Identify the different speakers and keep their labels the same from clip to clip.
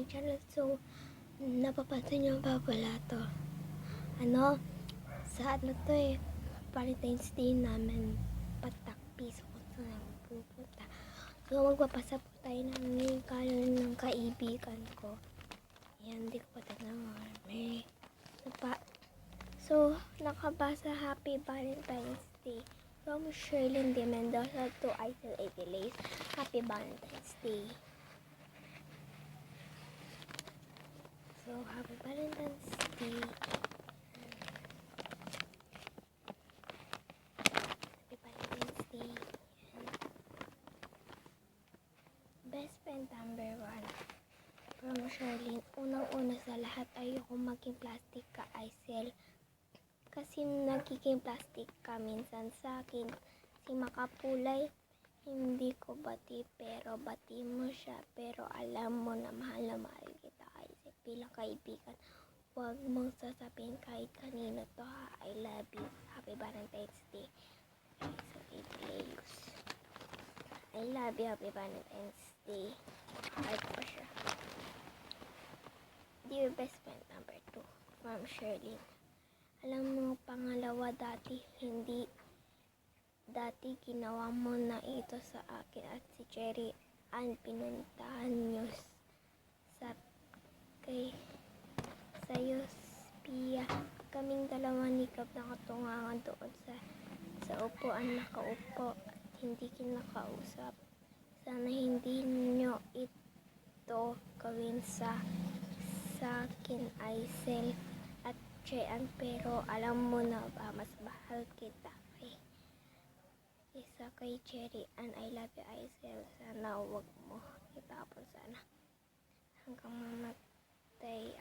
Speaker 1: channel. So, napapansin nyo ba pala to? Sa to Valentine's Day namin patakpi. So, kung saan pupunta. So, magpapasa po tayo ng regalo ng kaibigan ko. Yan, hindi ko pa tinangan. So, nakabasa Happy Valentine's Day from Sherlyn de Mendoza to Aisel Aviles. Happy Valentine's Day. So, Happy Valentine's Day. Happy Valentine's Day. Best friend number 1 from Sherlyn. Unang-una sa lahat, ayoko maging plastic ka, Aisel. Kasi nagiging plastic ka minsan sa akin. Si Makapulay, hindi ko bati, pero bati mo siya. Pero alam mo na mahal kita, Aisel. Bilang kaibigan, huwag mong sasabihin kahit kanino to, ha. I love you. Happy Valentine's Day. So, Ileus. I love you. Happy Valentine's Day. Heart ko siya. Dear best friend number 2 from Sherlyn. Alam mo, pangalawa, dati ginawa mo na ito sa akin at si Cherry Ann, pinuntahan nyo sa'yo, Pia. Kaming dalawa ni Gab nakatungangan doon sa upuan, nakaupo at hindi kinakausap. Sana hindi nyo ito gawin sa akin, Aisel at Chean, pero alam mo na ba, mas mahal kita isa kay Cherry Ann. I love you, Aisel. Sana wag mo itapon sana. Hanggang mamatay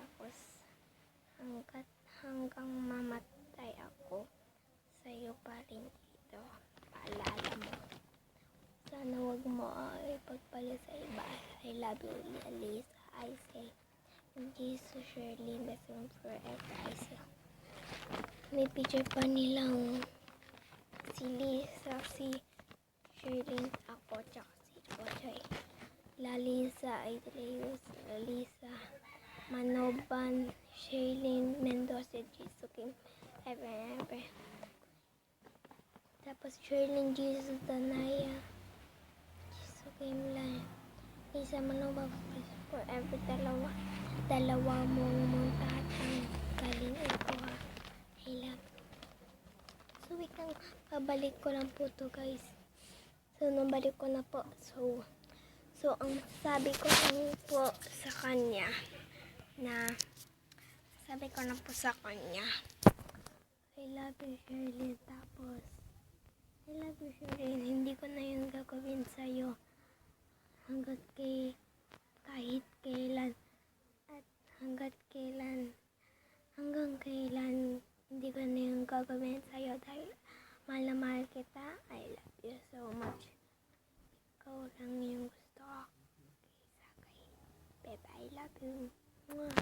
Speaker 1: ako sa'yo pa rin ito. Paalala mo. Sana wag mo ipagpalit sa iba. I love you, Lisa, Aisel. Jesus, Sherlyn, best friend forever, Aisel. May picture pa nilang si Lisa, si Sherlyn, ako, tsaka si Kochoy. Lalisa, Ileus, Lisa, Manoban, Sherlyn, Mendoza, Jesus, Kim, ever. Tapos Sherlyn, Jesus, Danaya, Jesus, Kim, Lisa, Manoban, forever, dalawa mong tatanggalin ito, ha. I love you. So, wait lang, pabalik ko lang po to, guys. So, nabalik ko na po. So, ang sabi ko lang po sa kanya I love you, Sherlyn. Tapos, I love you, Sherlyn. Hindi ko na yun gagawin sa'yo kahit kailan. At hanggang kailan hindi ko na yung gagawin sa'yo dahil mahal na mahal kita. I love you so much. Ikaw lang yung gusto ko. Bebe, I love you. Mwah.